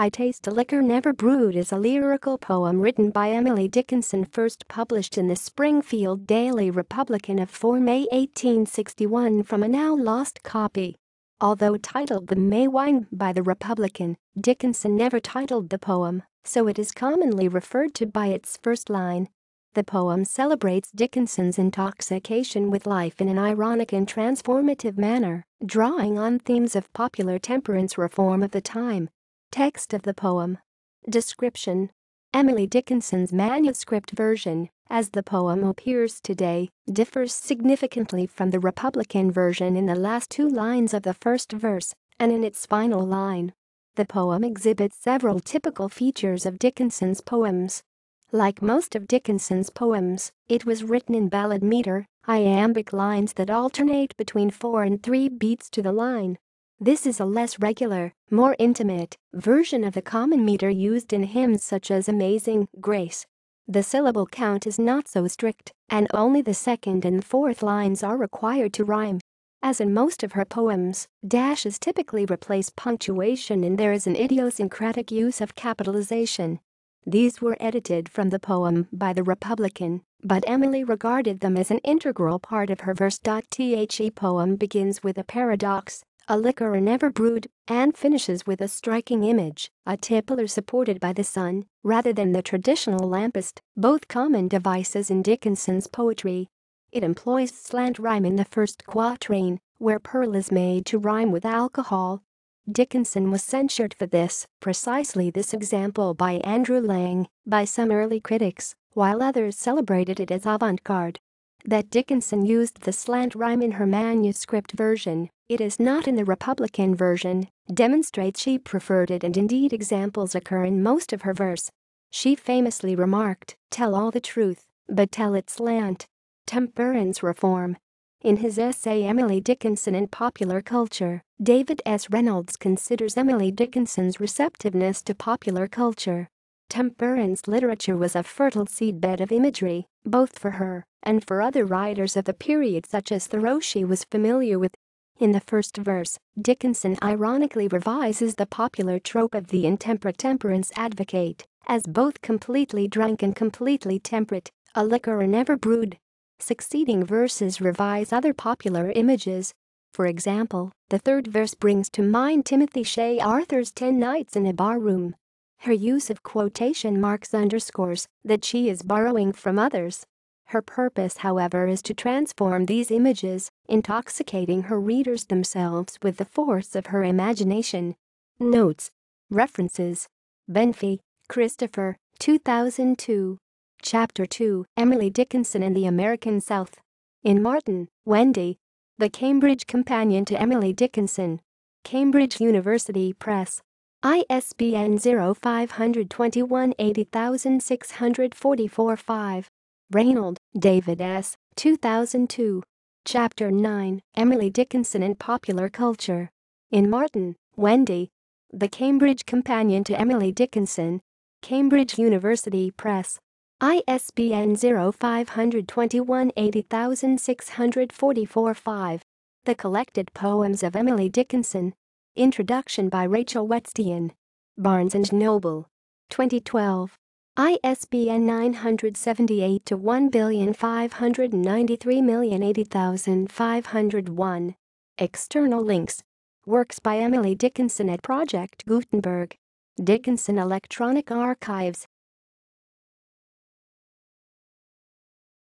I Taste a Liquor Never Brewed is a lyrical poem written by Emily Dickinson, first published in the Springfield Daily Republican of 4 May 1861 from a now lost copy. Although titled The May Wine by the Republican, Dickinson never titled the poem, so it is commonly referred to by its first line. The poem celebrates Dickinson's intoxication with life in an ironic and transformative manner, drawing on themes of popular temperance reform of the time. Text of the poem. Description. Emily Dickinson's manuscript version, as the poem appears today, differs significantly from the Republican version in the last two lines of the first verse and in its final line. The poem exhibits several typical features of Dickinson's poems. Like most of Dickinson's poems, it was written in ballad meter, iambic lines that alternate between 4 and 3 beats to the line. This is a less regular, more intimate version of the common meter used in hymns such as Amazing Grace. The syllable count is not so strict, and only the second and fourth lines are required to rhyme. As in most of her poems, dashes typically replace punctuation and there is an idiosyncratic use of capitalization. These were edited from the poem by the Republican, but Emily regarded them as an integral part of her verse. The poem begins with a paradox, a liquor never brewed, and finishes with a striking image, a tipler supported by the sun, rather than the traditional lampist, both common devices in Dickinson's poetry. It employs slant rhyme in the first quatrain, where pearl is made to rhyme with alcohol. Dickinson was censured for precisely this example by Andrew Lang, by some early critics, while others celebrated it as avant-garde. That Dickinson used the slant rhyme in her manuscript version, it is not in the Republican version, demonstrates she preferred it, and indeed examples occur in most of her verse. She famously remarked, "Tell all the truth, but tell it slant." Temperance reform. In his essay Emily Dickinson and Popular Culture, David S. Reynolds considers Emily Dickinson's receptiveness to popular culture. Temperance literature was a fertile seedbed of imagery, both for her and for other writers of the period such as Thoreau she was familiar with. In the first verse, Dickinson ironically revises the popular trope of the intemperate temperance advocate as both completely drunk and completely temperate, a liquor never brewed. Succeeding verses revise other popular images. For example, the third verse brings to mind Timothy Shea Arthur's 10 Nights in a Barroom. Her use of quotation marks underscores that she is borrowing from others. Her purpose, however, is to transform these images, intoxicating her readers themselves with the force of her imagination. Notes. References. Benfey, Christopher, 2002. Chapter 2, Emily Dickinson and the American South. In Martin, Wendy. The Cambridge Companion to Emily Dickinson. Cambridge University Press. ISBN 0-521-80644-5. Reynold, David S., 2002. Chapter 9, Emily Dickinson and Popular Culture. In Martin, Wendy. The Cambridge Companion to Emily Dickinson. Cambridge University Press. ISBN 0-521-80644-5. The Collected Poems of Emily Dickinson. Introduction by Rachel Wetstein. Barnes & Noble. 2012. ISBN 978-1593080,501. External links. Works by Emily Dickinson at Project Gutenberg. Dickinson Electronic Archives.